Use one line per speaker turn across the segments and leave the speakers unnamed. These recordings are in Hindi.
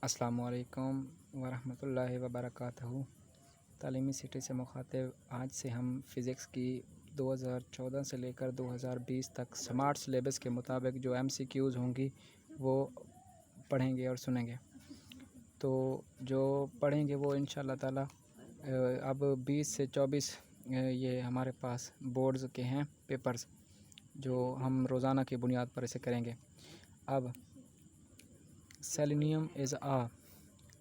अस्सलामुअलैकुम वरहमतुल्लाहि वबरकातुहू। तालीमी सिटी से मुखातिब, आज से हम फ़िज़िक्स की 2014 से लेकर 2020 तक स्मार्ट सिलेबस के मुताबिक जो MCQs होंगी वो पढ़ेंगे और सुनेंगे। तो जो पढ़ेंगे वो इंशाअल्लाह ताला अब 20 से 24 ये हमारे पास बोर्ड्स के हैं पेपर्स, जो हम रोज़ाना की बुनियाद पर इसे करेंगे। अब selenium is a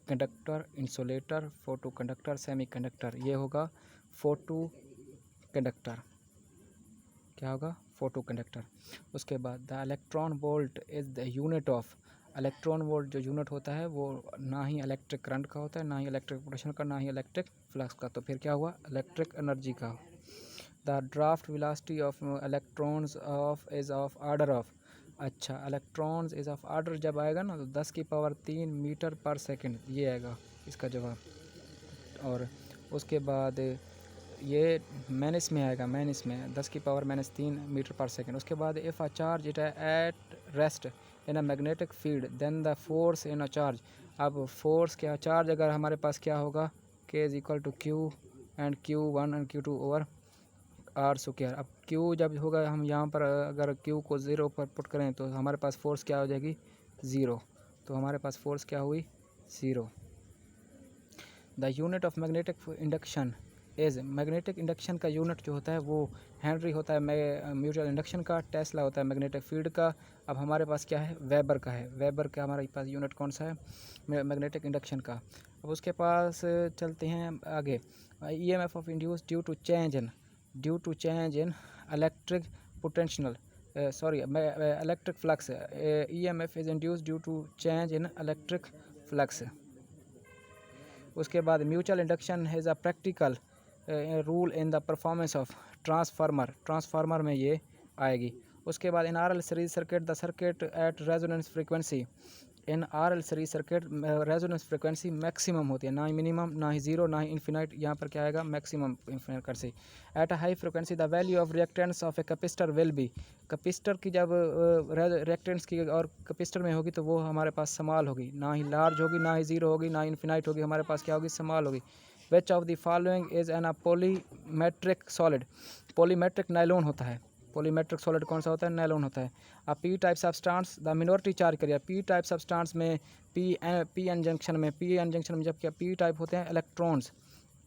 conductor, insulator, photo conductor, semi conductor. ये होगा फोटो कंडक्टर। क्या होगा? Photo conductor. उसके बाद the electron volt is the unit of. Electron volt जो यूनिट होता है वो ना ही इलेक्ट्रिक करंट का होता है, ना ही इलेक्ट्रिक पोटेंशियल का, ना ही इलेक्ट्रिक फ्लक्स का। तो फिर क्या हुआ? इलेक्ट्रिक एनर्जी का। The draft velocity of electrons of is of order of. अच्छा, इलेक्ट्रॉन्स इज़ ऑफ आर्डर जब आएगा ना तो 10 की पावर 3 मीटर पर सेकंड, ये आएगा इसका जवाब। और उसके बाद ये मैनिस में आएगा, मैनिस में 10 की पावर -3 मीटर पर सेकंड। उसके बाद if a charge it at rest in a magnetic field then the force in a charge. अब फोर्स क्या, चार्ज अगर हमारे पास क्या होगा, K is equal to Q and Q1 and Q2 over R square. अब Q जब होगा, हम यहाँ पर अगर Q को 0 पर पुट करें तो हमारे पास फोर्स क्या हो जाएगी? 0। तो हमारे पास फोर्स क्या हुई? 0। The unit of magnetic induction is. Magnetic induction का यूनिट जो होता है वो हेनरी होता है म्यूचुअल इंडक्शन का, टेस्ला होता है मैग्नेटिक फील्ड का। अब हमारे पास क्या है? वेबर का है। वेबर का हमारे पास यूनिट कौन सा है? मैग्नेटिक इंडक्शन का। अब उसके पास चलते हैं आगे। EMF of induce due to change in electric potential, electric flux. EMF is induce due to change in electric flux. उसके बाद mutual induction has a practical rule in the performance of transformer में ये आएगी। उसके बाद in RL series circuit the circuit at resonance frequency. In RL series circuit resonance frequency maximum होती है, ना ही मिनिमम, ना ही ज़ीरो, ना ही इन्फिनाइट। यहाँ पर क्या आएगा? Maximum frequency. At a high frequency the value of reactance of a capacitor will be. Capacitor की जब रिएक्टेंस की और कैपेसिटर में होगी तो वो हमारे पास स्मॉल होगी, ना ही लार्ज होगी, ना ही ज़ीरो होगी, ना ही इन्फिनाइट होगी। हमारे पास क्या होगी? स्मॉल होगी। Which of the following is an a polymetric solid. Polymetric nylon होता है। पॉलीमेट्रिक सॉलिड कौन सा होता है? नाइलॉन होता है। अब P type substance the minority charge करिए। पी टाइप सब्सटेंस में पी एन जंक्शन में जब क्या पी टाइप होते हैं? इलेक्ट्रॉन्स।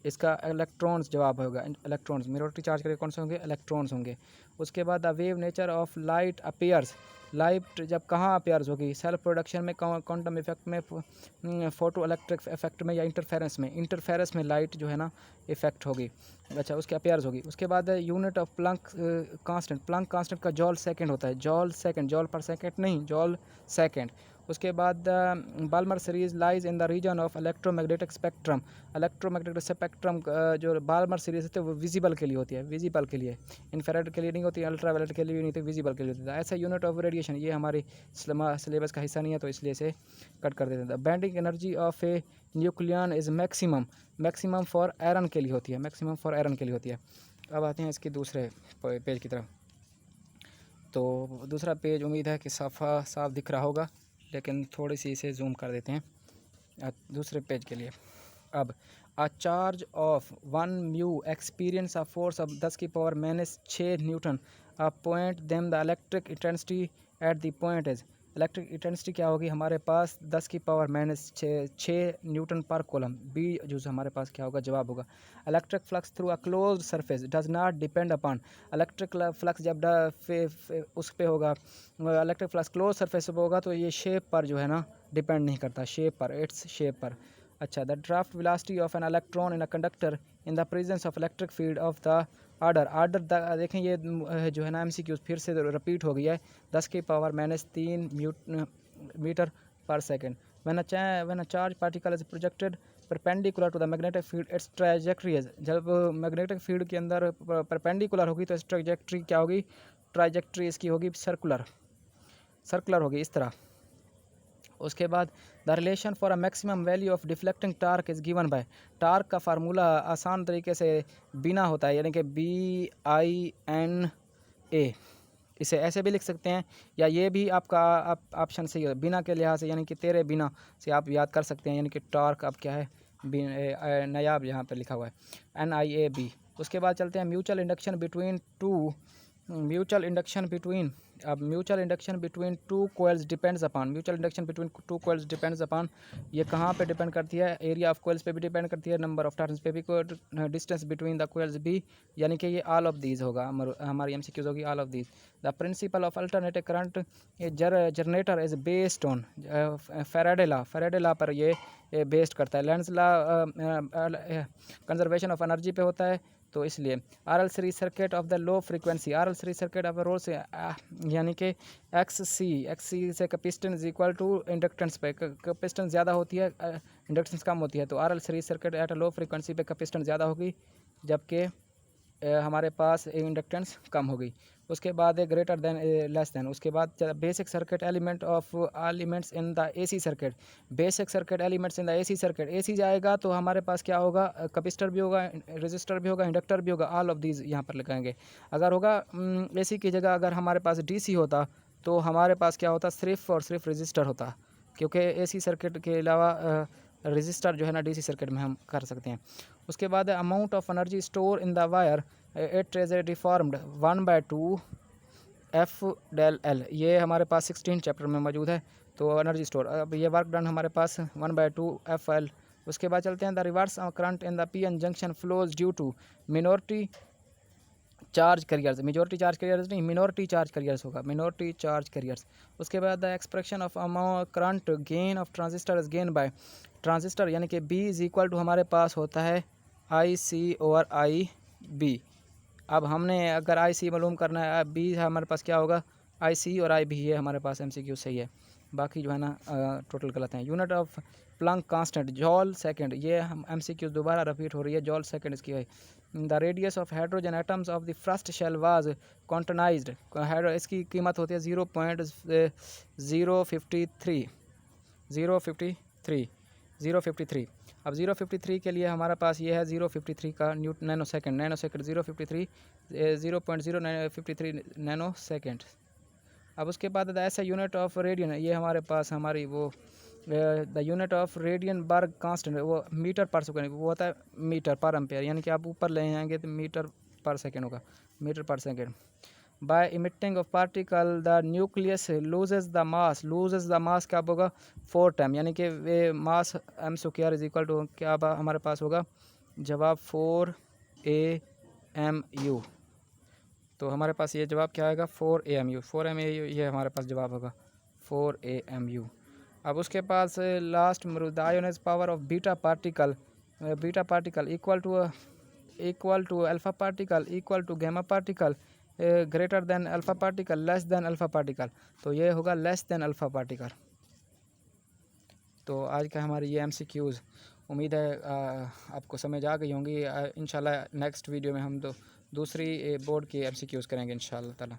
इसका इलेक्ट्रॉन्स जवाब होगा, इलेक्ट्रॉन्स। मिनोरिटी चार्ज करके कौन से होंगे? इलेक्ट्रॉन्स होंगे। उसके बाद the wave nature of light appears. Light जब कहाँ अपीयर्स होगी? सेल्फ प्रोडक्शन में, क्वांटम इफेक्ट में, फोटो इलेक्ट्रिक इफेक्ट में, या इंटरफेरेंस में? इंटरफेरेंस में लाइट जो है ना इफेक्ट होगी। अच्छा, उसके अपीयर्स होगी। उसके बाद unit of Planck constant. Planck constant का जॉल सेकंड होता है। जॉल सेकंड, जॉल पर सेकंड नहीं, जॉल सेकंड। उसके बाद Balmer series lies in the region of electromagnetic spectrum. Electromagnetic spectrum जो बाल्मर सीरीज होती है वो विजिबल के लिए होती है, विजिबल के लिए। इंफ्रारेड के लिए नहीं होती, अल्ट्रावायलेट के लिए नहीं होती, विजिबल के लिए होती है। ऐसा यूनिट ऑफ रेडिएशन, ये हमारी सिलेबस का हिस्सा नहीं है तो इसलिए इसे कट कर देते हैं। Binding energy of A nucleon is maximum for iron के लिए होती है, मैक्सिमम फॉर आयरन के लिए होती है। अब आते हैं इसके दूसरे पेज की तरफ। तो दूसरा पेज उम्मीद है कि सफ़ा साफ दिख रहा होगा, लेकिन थोड़ी सी इसे जूम कर देते हैं दूसरे पेज के लिए। अब a charge of 1 mu experience a force of 10 की power -6 Newton a point them the electric intensity at the point is. Electric intensity क्या होगी हमारे पास? 10 की पावर -6 न्यूटन पर कूलम। बी जो हमारे पास क्या होगा? जवाब होगा। Electric flux through a close surface does not depend upon. Electric flux जब उस पे होगा, इलेक्ट्रिक फ्लक्स क्लोज सरफेस पर होगा तो ये शेप पर जो है ना डिपेंड नहीं करता, शेप पर, इट्स शेप पर। अच्छा, the draft velocity of an electron in a conductor in the presence of electric field of the order देखें ये जो है ना MCQ फिर से रिपीट हो गया है। 10 की पावर -3 मीटर पर second. When a charge particle is projected perpendicular to the magnetic field its trajectory is. जब मैग्नेटिक फील्ड के अंदर परपेंडिकुलर होगी तो इस ट्राजेक्टरी क्या होगी? ट्राजेक्टरी इसकी होगी सर्कुलर होगी, इस तरह। उसके बाद the relation for a maximum value of deflecting torque is given by. Torque का फार्मूला आसान तरीके से बिना होता है, यानी कि BINA। इसे ऐसे भी लिख सकते हैं, या ये भी आपका ऑप्शन सही है बिना के लिहाज से, यानी कि तेरे बिना से आप याद कर सकते हैं, यानी कि टॉर्क अब क्या है नायाब यहाँ पर लिखा हुआ है NIAB। उसके बाद चलते हैं mutual induction between two mutual induction between अब mutual induction between two coils depends upon mutual induction between two coils depends upon ये कहाँ पे डिपेंड करती है, एरिया ऑफ कोयल्स पे भी डिपेंड करती है, नंबर ऑफ टर्न्स पे भी, डिस्टेंस बिटवीन द कोयल्स भी, यानी कि ये ऑल ऑफ दीज होगा, हमारी एमसीक्यूज होगी all of these. The principle of alternative current generator is based on Faraday law पर ये बेस्ड करता है, Lenz law conservation of energy पे होता है, तो इसलिए RL series circuit of the low frequency RL series circuit of role से यानी कि XC से कैपेसिटेंस इक्वल टू इंडक्टेंस पे, कैपेसिटेंस ज़्यादा होती है इंडक्टेंस कम होती है, तो RL series circuit at a low frequency पे कैपेसिटेंस ज़्यादा होगी, जबकि हमारे पास इंडक्टेंस कम होगी। उसके बाद ग्रेटर देन लेस देन, उसके बाद basic circuit element of elements in the AC circuit, basic circuit elements in the AC circuit, AC जाएगा तो हमारे पास क्या होगा, कैपेसिटर भी होगा, रेजिस्टर भी होगा, इंडक्टर भी होगा, ऑल ऑफ दीज यहाँ पर लगाएंगे। अगर होगा AC की जगह अगर हमारे पास DC होता तो हमारे पास क्या होता, सिर्फ और सिर्फ रजिस्टर होता, क्योंकि AC सर्किट के अलावा रजिस्टर जो है ना DC सर्किट में हम कर सकते हैं। उसके बाद amount of energy store in the wire it is deformed 1/2 F∆L, ये हमारे पास 16 चैप्टर में मौजूद है, तो एनर्जी स्टोर, अब ये वर्क डन हमारे पास 1/2 FL। उसके बाद चलते हैं the reverse current in the PN junction flows due to minority charge carriers, majority charge carriers नहीं, मिनोरिटी चार्ज कैरियर्स होगा, मिनोरिटी चार्ज कैरियर्स। उसके बाद the expression of amount current gain of transistor is gain by transistor, यानी कि B इज इक्वल टू हमारे पास होता है IC/IB। अब हमने अगर IC मालूम करना है, B हमारे पास क्या होगा IC और IB, ये हमारे पास MCQ सही है, बाकी जो है ना टोटल गलत हैं। Unit of Planck constant जॉल second, ये हम MCQ दोबारा रिपीट हो रही है, जॉल सेकंड इसकी है। The radius of hydrogen atoms of the first shell was quantised, इसकी कीमत होती है 0.053। अब 0.53 के लिए हमारे पास ये है 0.53 का नैनो सेकंड 0.053 नैनो सेकंड। अब उसके बाद द ऐसा यूनिट ऑफ रेडियन, ये हमारे पास हमारी वो the unit of Rydberg constant, वो मीटर पर सेकेंड, वो होता है मीटर पर एम्पेयर, यानी कि आप ऊपर ले जाएंगे तो मीटर पर सेकेंड होगा, मीटर पर second. By emitting of particle the nucleus loses the mass क्या होगा 4 टाइम, यानी कि वे mass M² is equal to क्या हमारे पास होगा जवाब 4 AMU। तो हमारे पास ये जवाब क्या आएगा 4 AMU, ये हमारे पास जवाब होगा 4 AMU। अब उसके पास last the ionise power of beta particle equal to alpha particle equal to gamma particle greater than alpha particle less than alpha particle, तो ये होगा लेस देन अल्फा पार्टिकल। तो आज का हमारी ये MCQs उम्मीद है आपको समझ आ गई होंगी। इंशाल्लाह नेक्स्ट वीडियो में हम दूसरी बोर्ड की MCQs करेंगे इंशाल्लाह ताला।